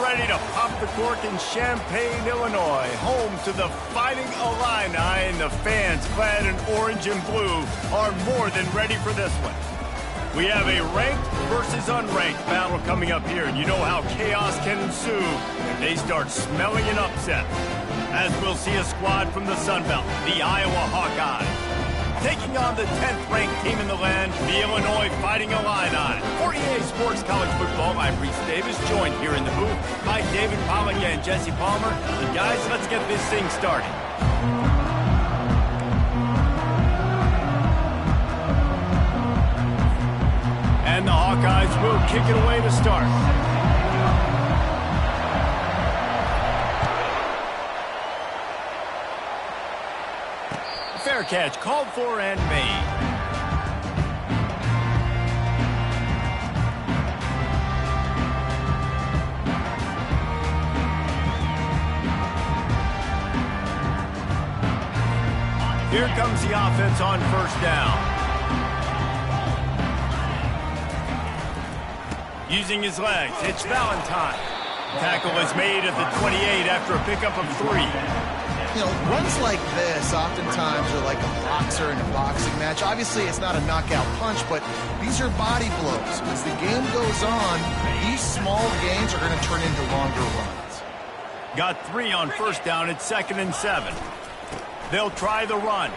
ready to pop the cork in Champaign, Illinois, home to the Fighting Illini, and the fans clad in orange and blue are more than ready for this one. We have a ranked versus unranked battle coming up here, and you know how chaos can ensue if they start smelling an upset. As we'll see a squad from the Sun Belt, the Iowa Hawkeyes, taking on the 10th ranked team in the land, the Illinois Fighting Illini. For EA Sports College Football, I'm Reese Davis, joined here in the booth by David Pollock and Jesse Palmer. And guys, let's get this thing started. And the Hawkeyes will kick it away to start. Fair catch called for and made. Here comes the offense on first down. Using his legs, it's Valentine. Tackle is made at the 28 after a pickup of 3. You know, runs like this oftentimes are like a boxer in a boxing match. Obviously, it's not a knockout punch, but these are body blows. As the game goes on, these small gains are going to turn into longer runs. Got 3 on first down at 2nd and 7. They'll try the run.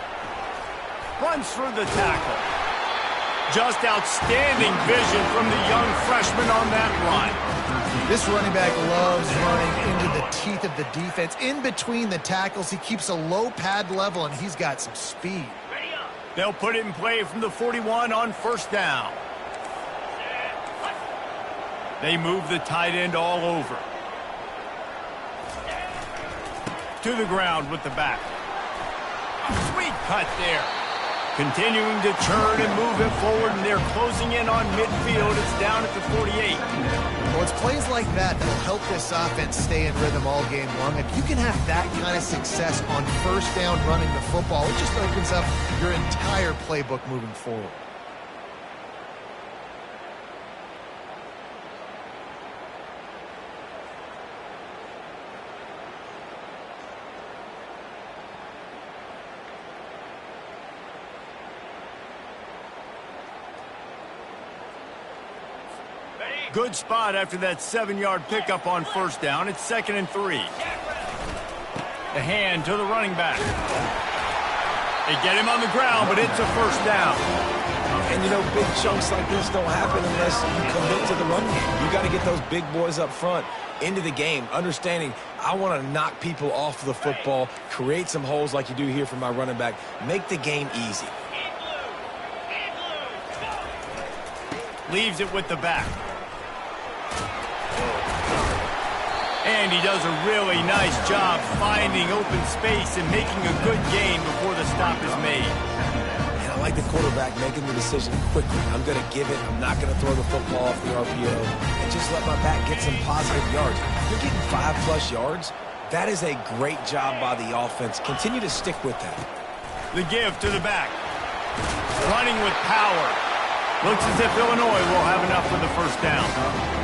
Runs through the tackle. Just outstanding vision from the young freshman on that run. This running back loves running into the teeth of the defense. In between the tackles, he keeps a low pad level, and he's got some speed. They'll put it in play from the 41 on first down. They move the tight end all over. To the ground with the back. Sweet cut there. Continuing to churn and move it forward, and they're closing in on midfield. It's down at the 48. Well, it's plays like that that'll help this offense stay in rhythm all game long. If you can have that kind of success on first down running the football, it just opens up your entire playbook moving forward. Good spot after that 7-yard pickup on first down. It's 2nd and 3. The hand to the running back. They get him on the ground, but it's a first down. And, you know, big chunks like this don't happen unless you commit to the run game. You got to get those big boys up front into the game, understanding I want to knock people off the football, create some holes like you do here for my running back, make the game easy. Leaves it with the back. And he does a really nice job finding open space and making a good gain before the stop is made. And I like the quarterback making the decision quickly. I'm going to give it. I'm not going to throw the football off the RPO and just let my back get some positive yards. You're getting 5+ yards. That is a great job by the offense. Continue to stick with that. The give to the back. Running with power. Looks as if Illinois will have enough for the first down.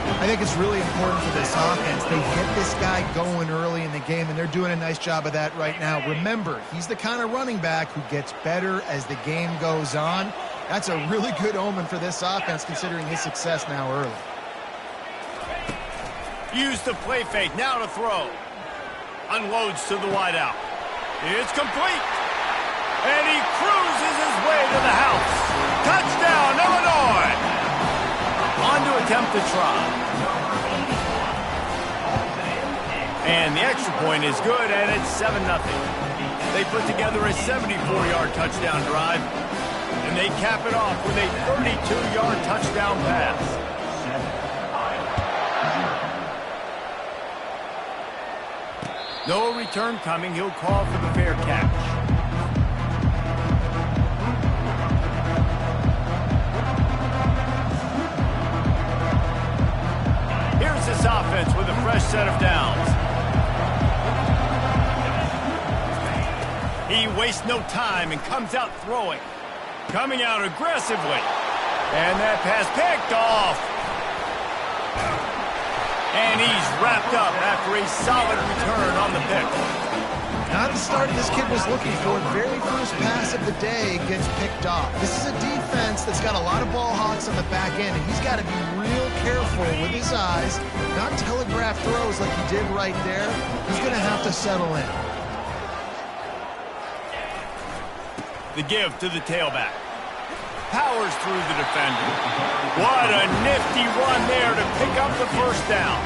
I think it's really important for this offense. They get this guy going early in the game, and they're doing a nice job of that right now. Remember, he's the kind of running back who gets better as the game goes on. That's a really good omen for this offense, considering his success now early. Use the play fake, now to throw. Unloads to the wideout. It's complete. And he cruises his way to the house. Touchdown, Illinois! On to attempt the try. And the extra point is good, and it's 7-0. They put together a 74-yard touchdown drive, and they cap it off with a 32-yard touchdown pass. No return coming. He'll call for the fair catch. This offense with a fresh set of downs. He wastes no time and comes out throwing. Coming out aggressively. And that pass picked off. And he's wrapped up after a solid return on the pick. Not the start this kid was looking for. Very first pass of the day gets picked off. This is a defense that's got a lot of ball hawks on the back end, and he's got to be real careful with his eyes, not telegraph throws like he did right there. He's going to have to settle in. The give to the tailback. Powers through the defender. What a nifty run there to pick up the first down.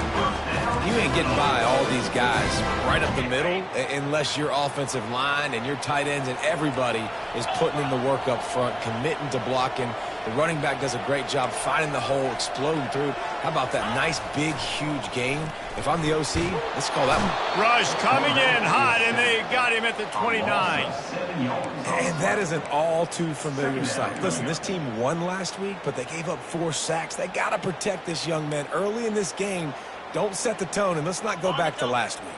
You ain't getting by all these guys right up the middle unless your offensive line and your tight ends and everybody is putting in the work up front, committing to blocking. The running back does a great job finding the hole, exploding through. How about that nice, big, huge gain? If I'm the OC, let's call that one. Rush coming in hot, and they got him at the 29. And that is an all too familiar sight. Listen, this team won last week, but they gave up 4 sacks. They got to protect this young man early in this game. Don't set the tone, and let's not go back to last week.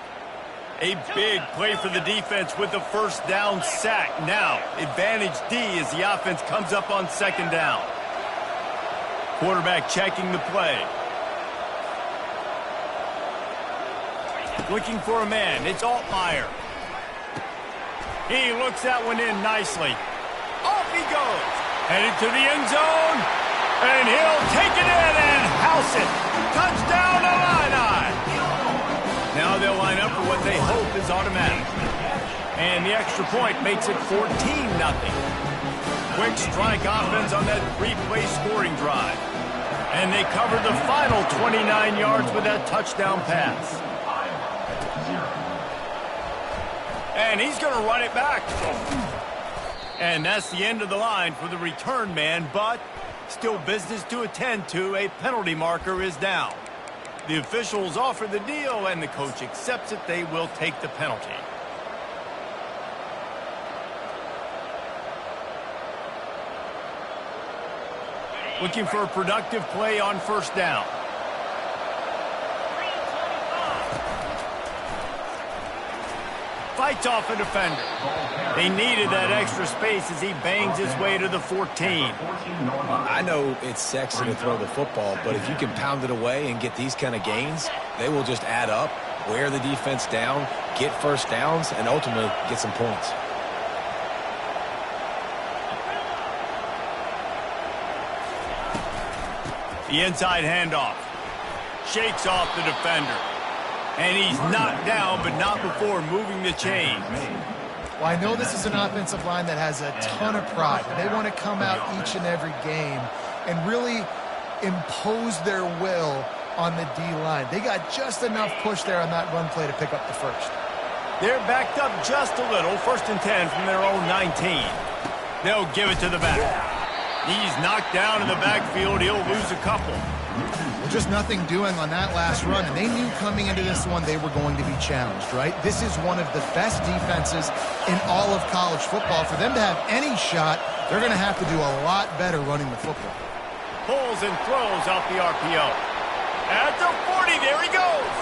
A big play for the defense with the first down sack. Now, advantage D as the offense comes up on second down. Quarterback checking the play. Looking for a man. It's Altmaier. He looks that one in nicely. Off he goes. Headed to the end zone. And he'll take it in and house it. Touchdown, Illini. Now they'll line up for what they hope is automatic. And the extra point makes it 14-0. Quick strike offense on that 3-play scoring drive. And they cover the final 29 yards with that touchdown pass. And he's going to run it back. And that's the end of the line for the return man, but still business to attend to. A penalty marker is down. The officials offer the deal, and the coach accepts it. They will take the penalty. Looking for a productive play on first down. Fights off a defender. They needed that extra space as he bangs his way to the 14. I know it's sexy to throw the football, but if you can pound it away and get these kind of gains, they will just add up, wear the defense down, get first downs, and ultimately get some points. The inside handoff. Shakes off the defender. And he's knocked down, but not before moving the chains. Well, I know this is an offensive line that has a ton of pride. They want to come out each and every game and really impose their will on the D-line. They got just enough push there on that run play to pick up the first. They're backed up just a little. 1st and 10 from their own 19. They'll give it to the back. He's knocked down in the backfield. He'll lose a couple. Well, just nothing doing on that last run, and they knew coming into this one they were going to be challenged, right? This is one of the best defenses in all of college football. For them to have any shot, they're going to have to do a lot better running the football. Pulls and throws out the RPO. At the 40, there he goes.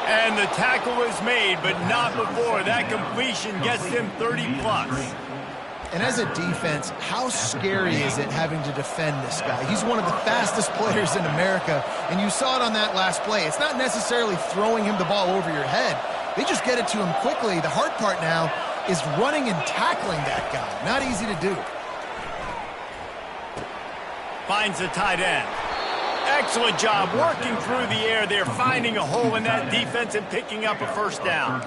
And the tackle is made, but not before that completion gets him 30+. And as a defense, how scary is it having to defend this guy? He's one of the fastest players in America, and you saw it on that last play. It's not necessarily throwing him the ball over your head. They just get it to him quickly. The hard part now is running and tackling that guy. Not easy to do. Finds the tight end. Excellent job working through the air there, finding a hole in that defense and picking up a first down.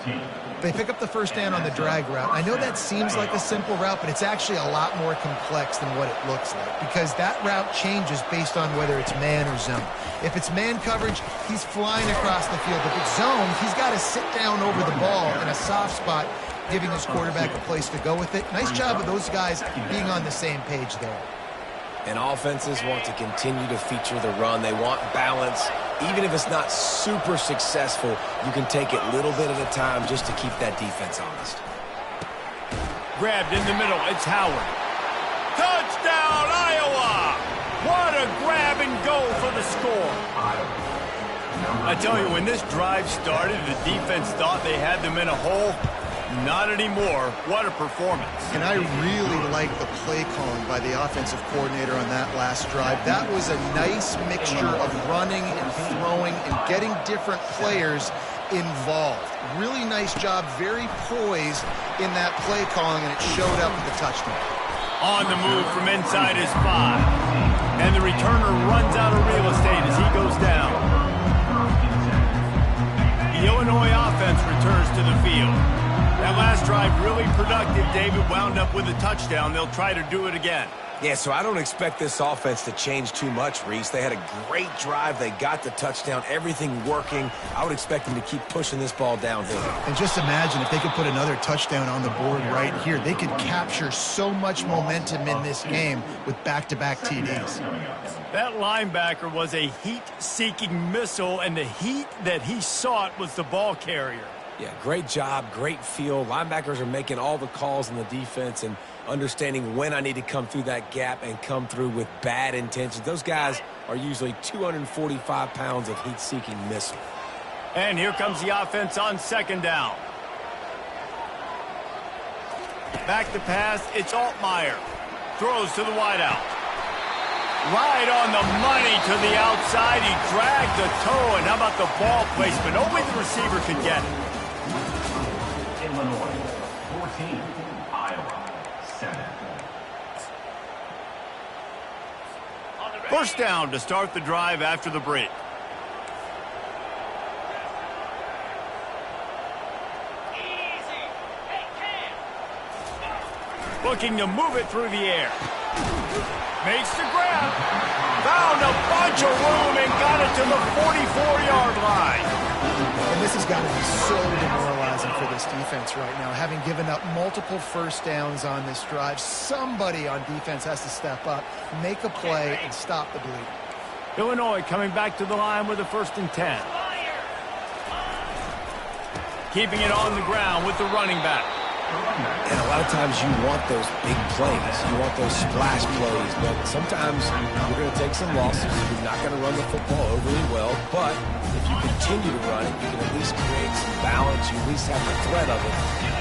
They pick up the first down on the drag route. I know that seems like a simple route, but it's actually a lot more complex than what it looks like because that route changes based on whether it's man or zone. If it's man coverage, he's flying across the field. If it's zone, he's got to sit down over the ball in a soft spot, giving his quarterback a place to go with it. Nice job of those guys being on the same page there. And offenses want to continue to feature the run. They want balance. Even if it's not super successful, you can take it little bit at a time just to keep that defense honest. Grabbed in the middle. It's Howard. Touchdown, Iowa! What a grab and go for the score. I tell you, when this drive started, the defense thought they had them in a hole. Not anymore. What a performance. And I really like the play calling by the offensive coordinator on that last drive. That was a nice mixture of running and throwing and getting different players involved. Really nice job, very poised in that play calling, and it showed up with the touchdown. On the move from inside his 5. And the returner runs out of real estate as he goes down. The Illinois offense returns to the field. That last drive really productive. David wound up with a touchdown. They'll try to do it again. Yeah, so I don't expect this offense to change too much, Reese. They had a great drive. They got the touchdown. Everything working. I would expect them to keep pushing this ball downhill. And just imagine if they could put another touchdown on the board right here. They could capture so much momentum in this game with back-to-back TDs. That linebacker was a heat-seeking missile, and the heat that he sought was the ball carrier. Yeah, great job, great feel. Linebackers are making all the calls in the defense and understanding when I need to come through that gap and come through with bad intentions. Those guys are usually 245 pounds of heat-seeking missile. And here comes the offense on second down. Back to pass, it's Altmaier. Throws to the wideout. Right on the money to the outside. He dragged the toe, and how about the ball placement? Only the receiver could get it. Illinois 14, Iowa 7. First down to start the drive after the break. Looking to move it through the air. Makes the grab. Found a bunch of room and got it to the 44-yard line. And this has got to be so demoralizing for this defense right now. Having given up multiple first downs on this drive, somebody on defense has to step up, make a play, and stop the bleeding. Illinois coming back to the line with a 1st and 10. Keeping it on the ground with the running back. And a lot of times you want those big plays. You want those splash plays. But sometimes you're going to take some losses. You're not going to run the football overly well. But if you continue to run it, you can at least create some balance. You at least have the threat of it.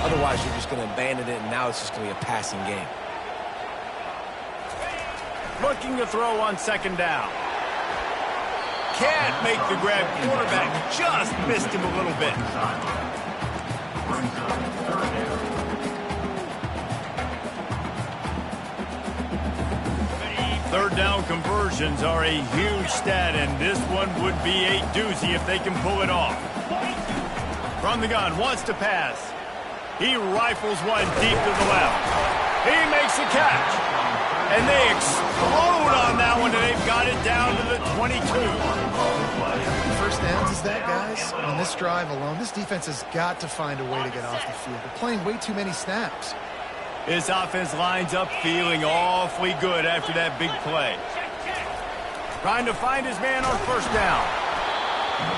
Otherwise, you're just going to abandon it, and now it's just going to be a passing game. Looking to throw on second down. Can't make the grab. Quarterback just missed him a little bit. Third down conversions are a huge stat, and this one would be a doozy if they can pull it off. From the gun, wants to pass. He rifles one deep to the left. He makes the catch. And they explode on that one, and they've got it down to the 22. First downs is that, guys? On this drive alone, this defense has got to find a way to get off the field. They're playing way too many snaps. This offense lines up feeling awfully good after that big play. Trying to find his man on first down.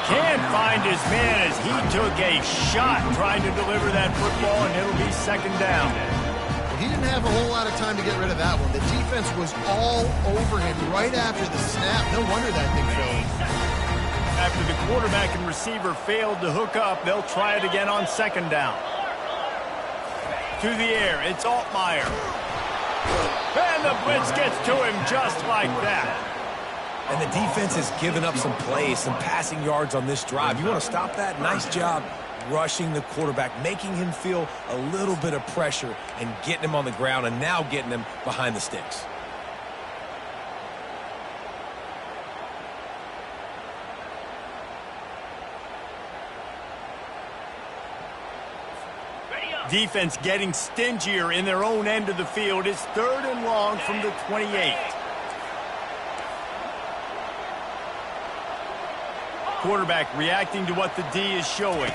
Can't find his man as he took a shot trying to deliver that football, and it'll be second down. He didn't have a whole lot of time to get rid of that one. The defense was all over him right after the snap. No wonder that thing failed. After the quarterback and receiver failed to hook up, they'll try it again on second down. To the air, it's Altmaier. And the blitz gets to him just like that. And the defense has given up some plays, some passing yards on this drive. You want to stop that? Nice job rushing the quarterback, making him feel a little bit of pressure and getting him on the ground and now getting him behind the sticks. Defense getting stingier in their own end of the field. It's 3rd and long from the 28. Quarterback reacting to what the D is showing.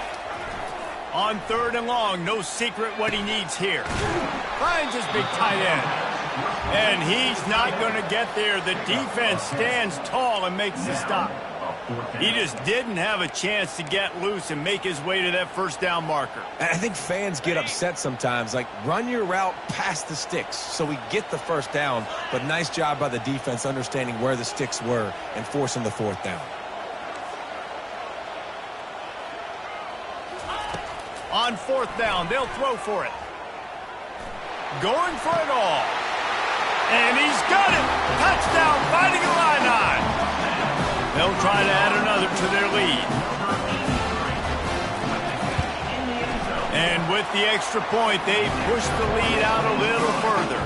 On 3rd and long, no secret what he needs here. Finds his big tight end. And he's not going to get there. The defense stands tall and makes the stop. He just didn't have a chance to get loose and make his way to that first down marker. And I think fans get upset sometimes, like run your route past the sticks so we get the first down, but nice job by the defense understanding where the sticks were and forcing the 4th down. On 4th down, they'll throw for it. Going for it all. And he's got it. Touchdown, Fighting Illini. They'll try to add another to their lead. And with the extra point, they push the lead out a little further.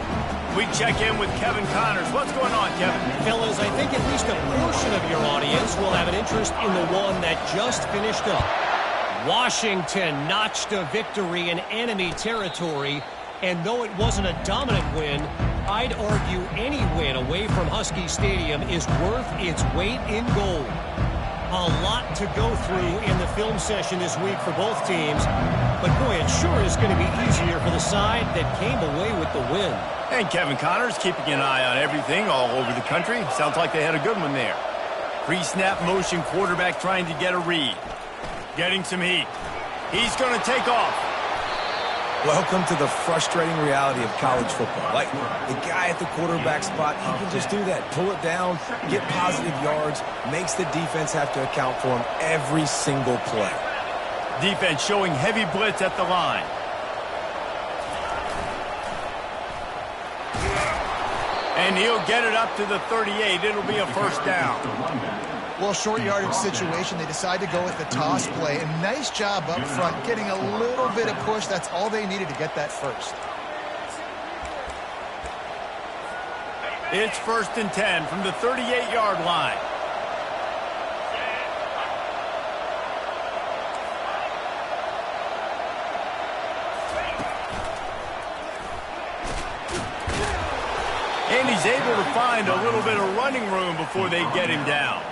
We check in with Kevin Connors. What's going on, Kevin? Fellas, I think at least a portion of your audience will have an interest in the one that just finished up. Washington notched a victory in enemy territory, and though it wasn't a dominant win, I'd argue any win away from Husky Stadium is worth its weight in gold. A lot to go through in the film session this week for both teams, but boy, it sure is going to be easier for the side that came away with the win. And Kevin Connors keeping an eye on everything all over the country. Sounds like they had a good one there. Pre-snap motion, quarterback trying to get a read. Getting some heat. He's going to take off. Welcome to the frustrating reality of college football. Like, the guy at the quarterback spot, he can just do that. Pull it down, get positive yards, makes the defense have to account for him every single play. Defense showing heavy blitz at the line. And he'll get it up to the 38. It'll be a first down. Well, short yardage situation, they decide to go with the toss play. And nice job up front, getting a little bit of push. That's all they needed to get that first. It's 1st and 10 from the 38-yard line. And he's able to find a little bit of running room before they get him down.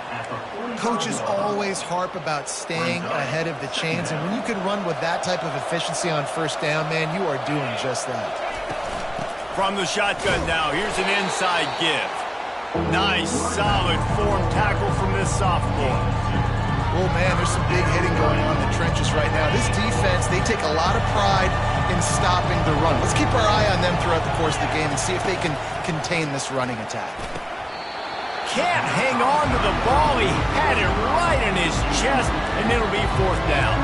Coaches always harp about staying ahead of the chains, and when you can run with that type of efficiency on 1st down, man, you are doing just that. From the shotgun now, here's an inside give. Nice, solid form tackle from this sophomore. Oh, man, there's some big hitting going on in the trenches right now. This defense, they take a lot of pride in stopping the run. Let's keep our eye on them throughout the course of the game and see if they can contain this running attack. Can't hang on to the ball. He had it right in his chest, and it'll be 4th down.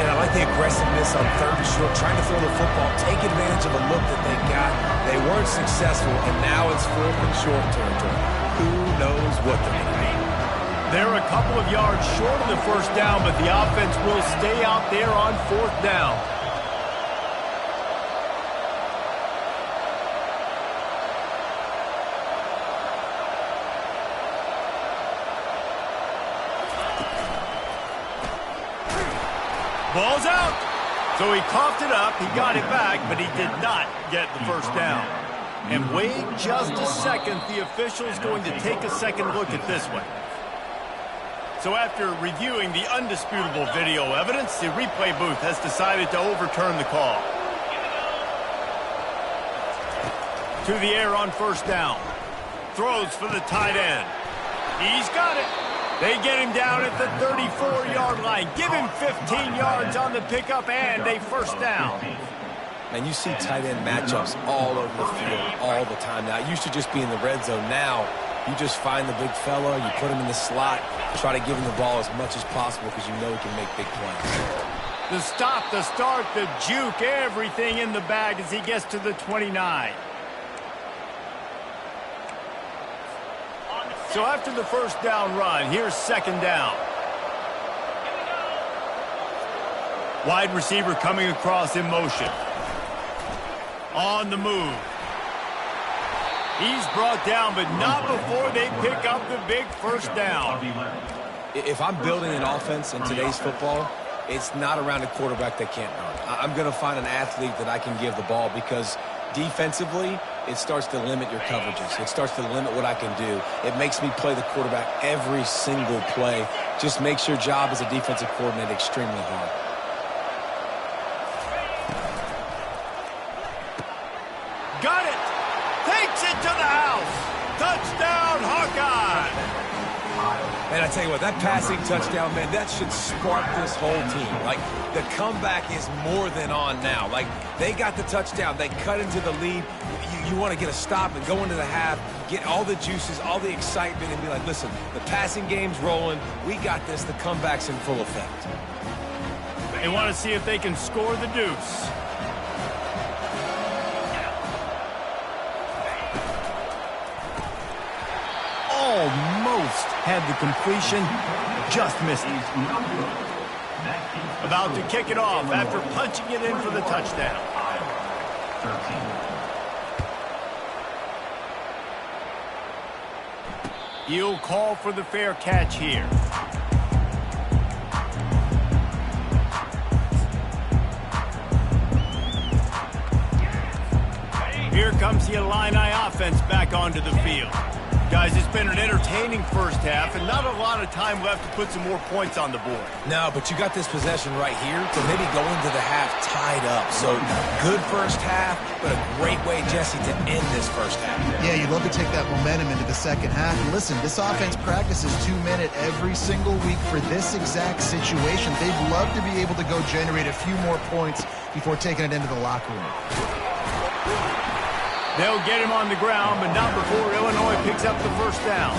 And I like the aggressiveness on 3rd and short, trying to throw the football, take advantage of a look that they got. They weren't successful, and now it's 4th and short territory. Who knows what they're going to be? They're a couple of yards short of the 1st down, but the offense will stay out there on 4th down. Ball's out. So he coughed it up, he got it back, but he did not get the 1st down. And wait just a second, the official's going to take a second look at this one. So after reviewing the undisputable video evidence, the replay booth has decided to overturn the call. To the air on 1st down. Throws for the tight end. He's got it. They get him down at the 34-yard line. Give him 15 yards on the pickup and a 1st down. And you see tight end matchups all over the field all the time now. It used to just be in the red zone. Now you just find the big fella, you put him in the slot, try to give him the ball as much as possible because you know he can make big plays. The stop, the start, the juke, everything in the bag as he gets to the 29. So after the 1st down run, here's 2nd down. Wide receiver coming across in motion. On the move. He's brought down, but not before they pick up the big 1st down. If I'm building an offense in today's football, it's not around a quarterback that can't run. I'm going to find an athlete that I can give the ball because defensively, it starts to limit your coverages. It starts to limit what I can do. It makes me play the quarterback every single play. Just makes your job as a defensive coordinator extremely hard. Got it. Takes it to the house. Touchdown, Hawkeye. And I tell you what, that passing touchdown, man, that should spark this whole team. Like, the comeback is more than on now. Like, they got the touchdown. They cut into the lead. You want to get a stop and go into the half, get all the juices, all the excitement, and be like, listen, the passing game's rolling. We got this. The comeback's in full effect. They want to see if they can score the deuce. Almost had the completion, just missed it. About to kick it off after punching it in for the touchdown. He'll call for the fair catch here. Here comes the Illini offense back onto the field. Guys, it's been an entertaining first half and not a lot of time left to put some more points on the board. No, but you got this possession right here to maybe go into the half tied up. So good first half, but a great way, Jesse, to end this first half. Yeah, you'd love to take that momentum into the second half. And listen, this offense practices 2-minute every single week for this exact situation. They'd love to be able to go generate a few more points before taking it into the locker room. They'll get him on the ground, but not before Illinois picks up the first down.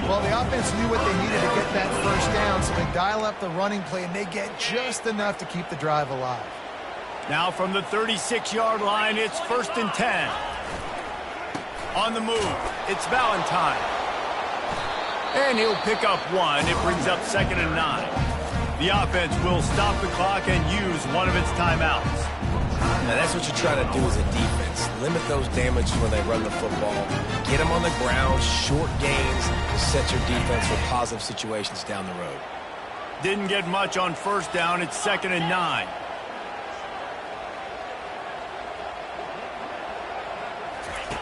Well, the offense knew what they needed to get that first down, so they dial up the running play, and they get just enough to keep the drive alive. Now from the 36-yard line, it's 1st and 10. On the move, it's Valentine. And he'll pick up one. It brings up 2nd and 9. The offense will stop the clock and use one of its timeouts. Now, that's what you try to do as a defense. Limit those damages when they run the football. Get them on the ground, short gains to set your defense for positive situations down the road. Didn't get much on first down. It's 2nd and 9.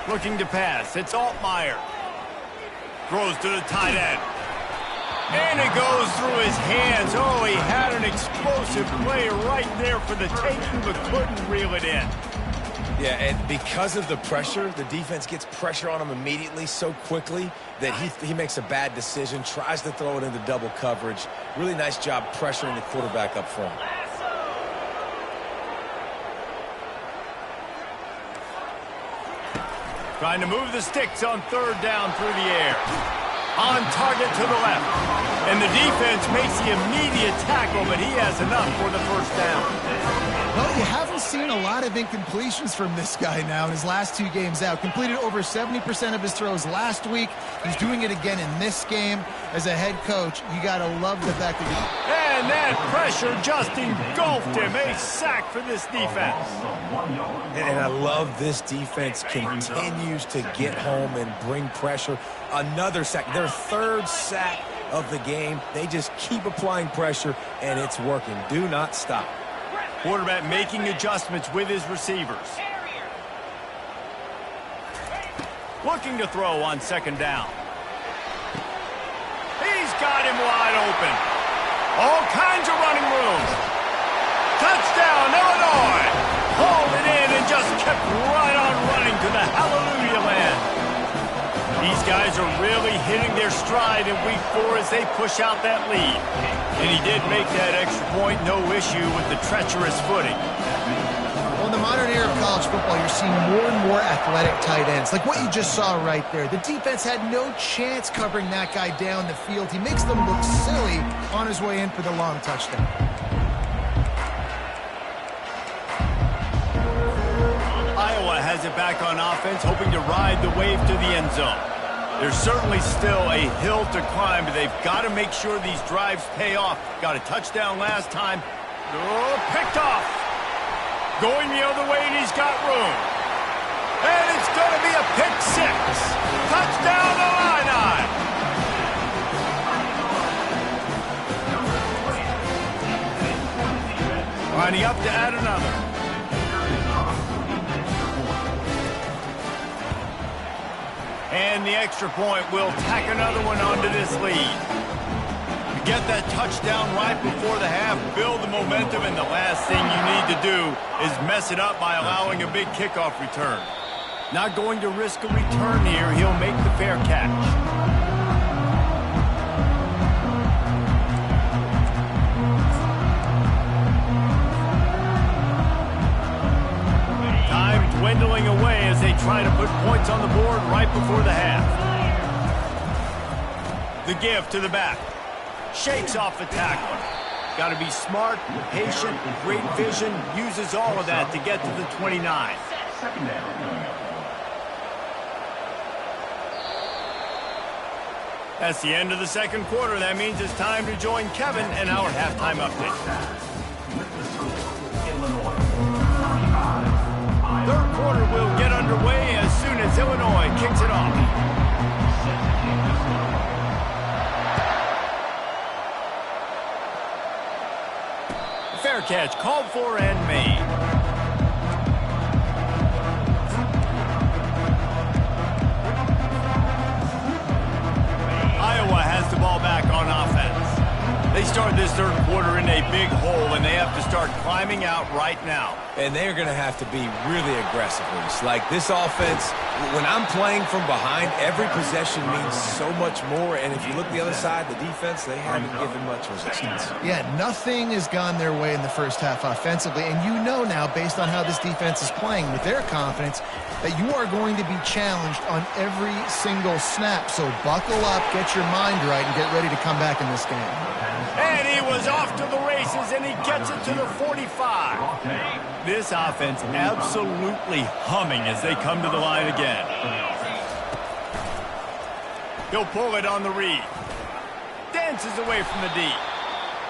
Looking to pass. It's Altmaier. Throws to the tight end. And it goes through his hands. Oh, he had an explosive play right there for the taking, but couldn't reel it in. Yeah, and because of the pressure, the defense gets pressure on him immediately so quickly that he makes a bad decision, tries to throw it into double coverage. Really nice job pressuring the quarterback up front. Trying to move the sticks on 3rd down through the air. On target to the left. And the defense makes the immediate tackle, but he has enough for the first down. Well, you haven't seen a lot of incompletions from this guy now in his last 2 games out. Completed over 70% of his throws last week. He's doing it again in this game. As a head coach, you got to love the fact that And that pressure just engulfed him. A sack for this defense. And I love this defense continues to get home and bring pressure. Another sack, their 3rd sack of the game. They just keep applying pressure, and it's working. Do not stop. Quarterback making adjustments with his receivers. Looking to throw on 2nd down. He's got him wide open. All kinds of running room. Touchdown, Illinois. Hauled it in and just kept right on running to the hallelujah land. These guys are really hitting their stride in week 4 as they push out that lead. And he did make that extra point, no issue with the treacherous footing. Well, in the modern era of college football, you're seeing more and more athletic tight ends, like what you just saw right there. The defense had no chance covering that guy down the field. He makes them look silly on his way in for the long touchdown. Iowa has it back on offense, hoping to ride the wave to the end zone. There's certainly still a hill to climb, but they've got to make sure these drives pay off. Got a touchdown last time. Oh, picked off. Going the other way, and he's got room. And it's going to be a pick 6. Touchdown, Illini. Lining up to add another. And the extra point will tack another one onto this lead. You get that touchdown right before the half, build the momentum, and the last thing you need to do is mess it up by allowing a big kickoff return. Not going to risk a return here. He'll make the fair catch. Dwindling away as they try to put points on the board right before the half. The give to the back. Shakes off the tackle. Got to be smart, patient, great vision, uses all of that to get to the 29. Second down. That's the end of the second quarter. That means it's time to join Kevin in our halftime update. Third quarter will get underway as soon as Illinois kicks it off. Fair catch called for and made. Iowa has the ball back on offense. They start this third quarter in a big hole, and they have to start climbing out right now. And they're going to have to be really aggressive. Like this offense, when I'm playing from behind, every possession means so much more. And if you look the other side, the defense, they haven't given much resistance. Yeah, nothing has gone their way in the first half offensively. And you know now, based on how this defense is playing with their confidence, that you are going to be challenged on every single snap. So buckle up, get your mind right, and get ready to come back in this game. And he was off to the races, and he gets it to the 45. This offense absolutely humming as they come to the line again. He'll pull it on the read. Dances away from the D.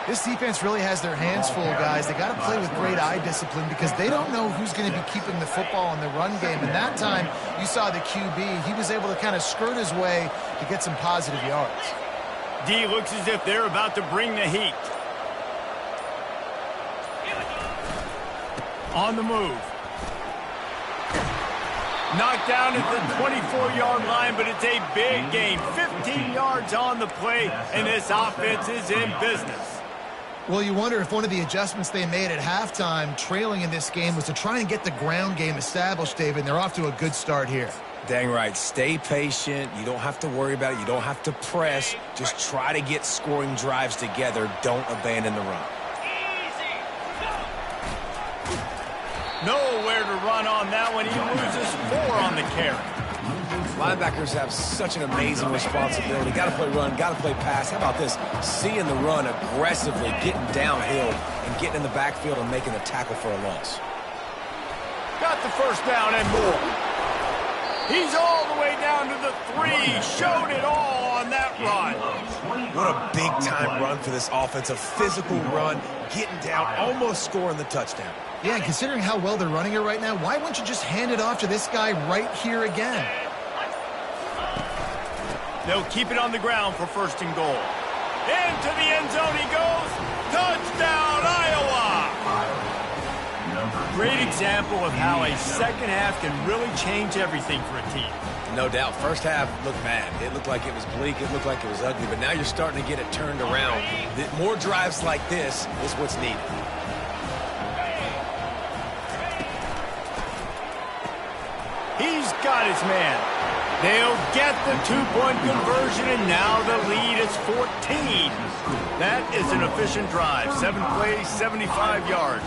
This defense really has their hands full, guys. They got to play with great eye discipline because they don't know who's going to be keeping the football in the run game. And that time, you saw the QB. He was able to kind of skirt his way to get some positive yards. D looks as if they're about to bring the heat. On the move. Knocked down at the 24-yard line, but it's a big gain. 15 yards on the play, and this offense is in business. Well, you wonder if one of the adjustments they made at halftime, trailing in this game, was to try and get the ground game established, David, and they're off to a good start here. Dang right. Stay patient. You don't have to worry about it. You don't have to press. Just try to get scoring drives together. Don't abandon the run. Nowhere to run on that one. He loses 4 on the carry. Linebackers have such an amazing responsibility. Got to play run, got to play pass. How about this? Seeing the run aggressively, getting downhill, and getting in the backfield and making a tackle for a loss. Got the first down and more. He's all the way down to the 3. Showed it all on that run. What a big-time run for this offense. A physical run, getting down, almost scoring the touchdown. Yeah, and considering how well they're running it right now, why wouldn't you just hand it off to this guy right here again? They'll keep it on the ground for first and goal. Into the end zone he goes. Touchdown, Iowa! Great example of how a second half can really change everything for a team. No doubt. First half looked bad. It looked like it was bleak. It looked like it was ugly. But now you're starting to get it turned around. More drives like this is what's needed. He's got his man. They'll get the 2-point conversion, and now the lead is 14. That is an efficient drive. 7 plays, 75 yards.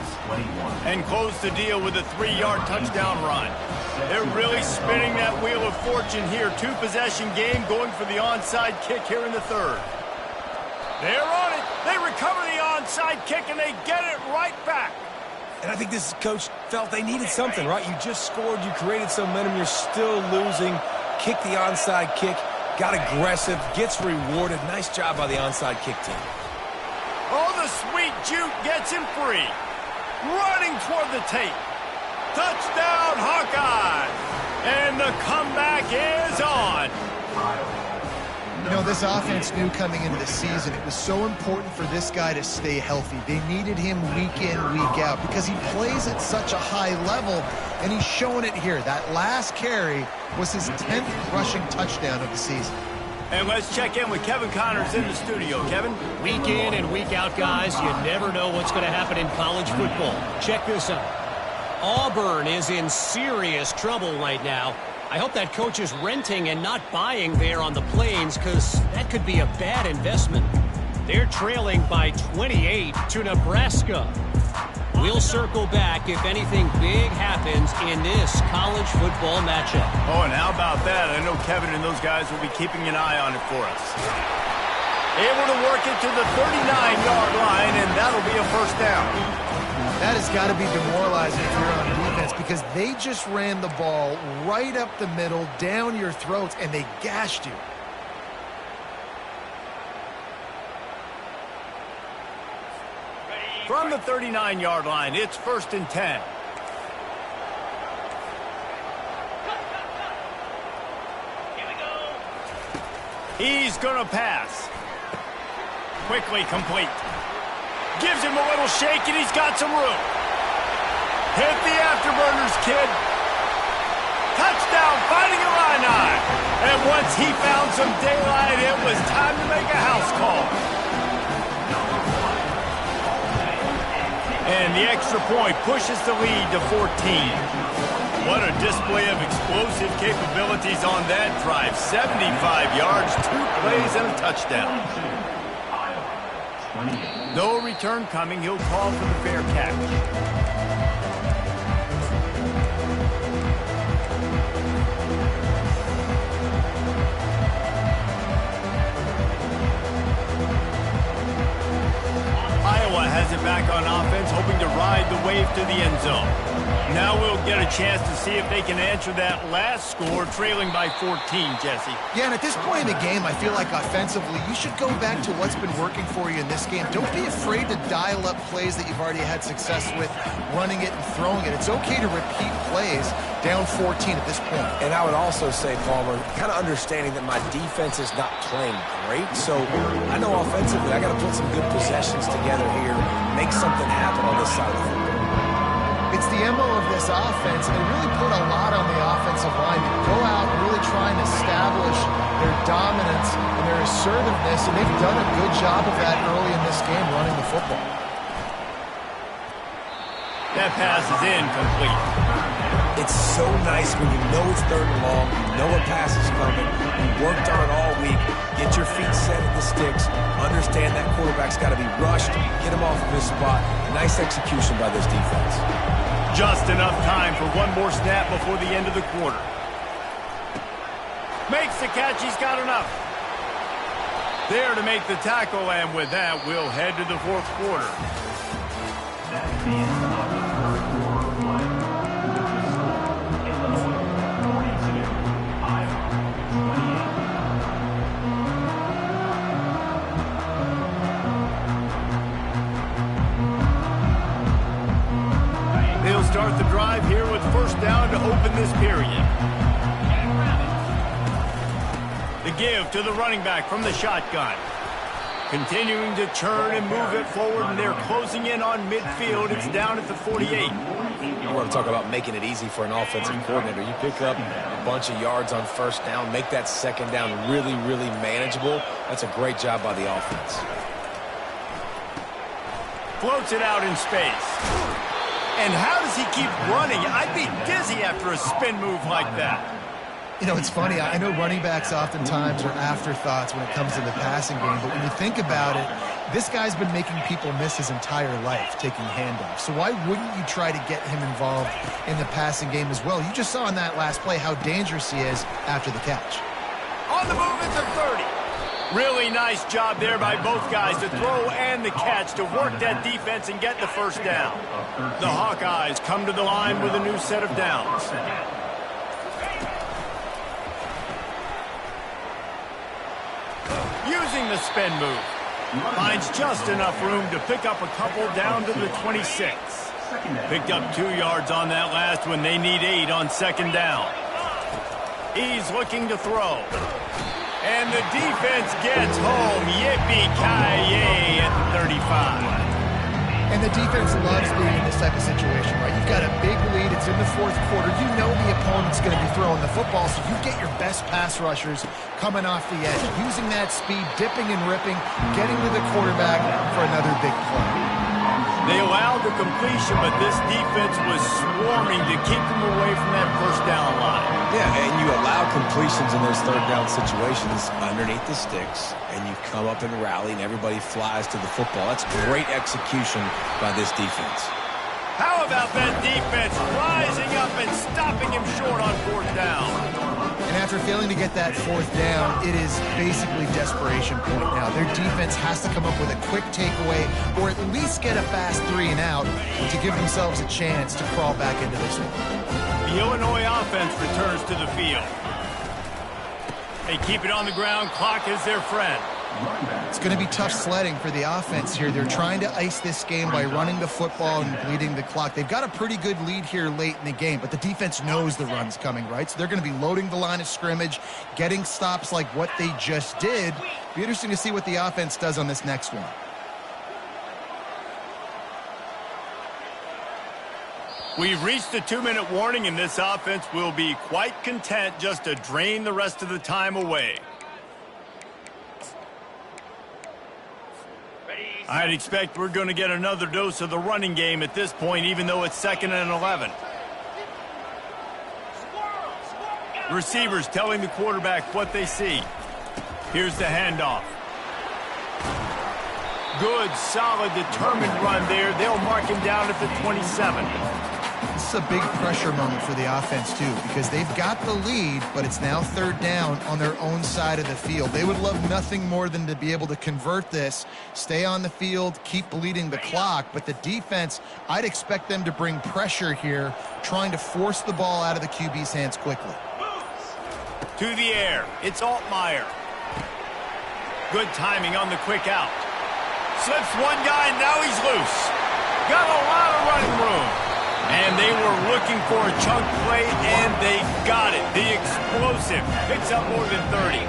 And close the deal with a 3-yard touchdown run. They're really spinning that wheel of fortune here. 2-possession game going for the onside kick here in the third. They're on it. They recover the onside kick, and they get it right back. And I think this coach felt they needed something, right? You just scored. You created some momentum. You're still losing. Kick the onside kick. Got aggressive. Gets rewarded. Nice job by the onside kick team. Oh, the sweet juke gets him free. Running toward the tape. Touchdown, Hawkeyes. And the comeback is on. You know, this offense knew coming into the season it was so important for this guy to stay healthy. They needed him week in, week out because he plays at such a high level, and he's showing it here. That last carry was his 10th rushing touchdown of the season. And let's check in with Kevin Connors in the studio. Kevin? Week in and week out, guys, you never know what's going to happen in college football. Check this out. Auburn is in serious trouble right now. I hope that coach is renting and not buying there on the Plains, because that could be a bad investment. They're trailing by 28 to Nebraska. We'll circle back if anything big happens in this college football matchup. Oh, and how about that? I know Kevin and those guys will be keeping an eye on it for us. Able to work it to the 39-yard line, and that'll be a first down. That has got to be demoralizing if you're on defense because they just ran the ball right up the middle, down your throats, and they gashed you. From the 39-yard line, it's 1st and 10. He's going to pass. Quickly complete. Gives him a little shake, and he's got some room. Hit the afterburners, kid. Touchdown, Fighting Illini. And once he found some daylight, it was time to make a house call. And the extra point pushes the lead to 14. What a display of explosive capabilities on that drive. 75 yards, 2 plays, and a touchdown. No return coming. He'll call for the fair catch. Iowa has it back on offense, hoping to ride the wave to the end zone. Now we'll get a chance to see if they can answer that last score, trailing by 14, Jesse. Yeah, and at this point in the game, I feel like offensively, you should go back to what's been working for you in this game. Don't be afraid to dial up plays that you've already had success with, running it and throwing it. It's okay to repeat plays down 14 at this point. And I would also say, Palmer, kind of understanding that my defense is not playing great, so I know offensively I got to put some good possessions together here, make something happen on this side of the football. It's the MO of this offense, and they really put a lot on the offensive line to go out and really try and establish their dominance and their assertiveness, and they've done a good job of that early in this game running the football. That pass is incomplete. It's so nice when you know it's 3rd and long, you know a pass is coming, you worked on it all week, get your feet set at the sticks, understand that quarterback's got to be rushed, get him off of his spot. Nice execution by this defense. Just enough time for one more snap before the end of the quarter. Makes the catch, he's got enough. There to make the tackle, and with that, we'll head to the 4th quarter. That's the end of the third quarter play. Illinois 42, Iowa 28. They'll start the drive here with 1st down to open this period. The give to the running back from the shotgun. Continuing to churn and move it forward, and they're closing in on midfield. It's down at the 48. You want to talk about making it easy for an offensive coordinator. You pick up a bunch of yards on 1st down, make that 2nd down really, really manageable. That's a great job by the offense. Floats it out in space. And how does he keep running? I'd be dizzy after a spin move like that. You know, it's funny. I know running backs oftentimes are afterthoughts when it comes to the passing game, but when you think about it, this guy's been making people miss his entire life taking handoffs. So why wouldn't you try to get him involved in the passing game as well? You just saw in that last play how dangerous he is after the catch. On the move at the 30. Really nice job there by both guys to throw and the catch to work that defense and get the 1st down. The Hawkeyes come to the line with a new set of downs. Using the spin move. Finds just enough room to pick up a couple down to the 26. Picked up 2 yards on that last one. They need 8 on 2nd down. He's looking to throw. And the defense gets home. Yippee-ki-yay at the 35. And the defense loves being in this type of situation, right? You've got a big lead. It's in the 4th quarter. You know the opponent's going to be throwing the football, so you get your best pass rushers coming off the edge, using that speed, dipping and ripping, getting to the quarterback for another big play. They allowed the completion, but this defense was swarming to keep them away from that 1st down line. Yeah, and you allow completions in those 3rd down situations underneath the sticks, and you come up and rally, and everybody flies to the football. That's great execution by this defense. How about that defense rising up and stopping him short on 4th down? And after failing to get that fourth down, it is basically desperation point now. Their defense has to come up with a quick takeaway or at least get a fast 3 and out to give themselves a chance to crawl back into this one. The Illinois offense returns to the field. They keep it on the ground. Clock is their friend. It's going to be tough sledding for the offense here. They're trying to ice this game by running the football and bleeding the clock. They've got a pretty good lead here late in the game, but the defense knows the run's coming, right? So they're going to be loading the line of scrimmage, getting stops like what they just did. Be interesting to see what the offense does on this next one. We've reached the 2-minute warning, and this offense will be quite content just to drain the rest of the time away. I'd expect we're going to get another dose of the running game at this point, even though it's 2nd and 11. Receivers telling the quarterback what they see. Here's the handoff. Good, solid, determined run there. They'll mark him down at the 27. This is a big pressure moment for the offense, too, because they've got the lead, but it's now 3rd down on their own side of the field. They would love nothing more than to be able to convert this, stay on the field, keep bleeding the clock, but the defense, I'd expect them to bring pressure here, trying to force the ball out of the QB's hands quickly. To the air, it's Altmaier. Good timing on the quick out. Slips one guy, and now he's loose. Got a lot of running room. And they were looking for a chunk play, and they got it. The explosive picks up more than 30.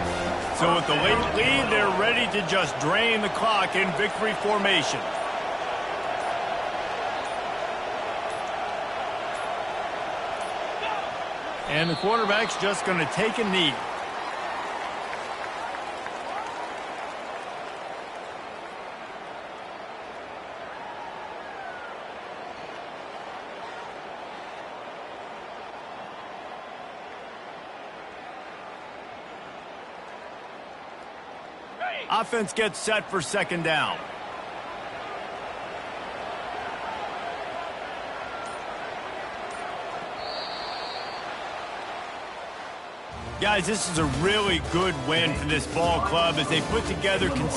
So with the late lead, they're ready to just drain the clock in victory formation. And the quarterback's just going to take a knee. Offense gets set for 2nd down. Guys, this is a really good win for this ball club as they put together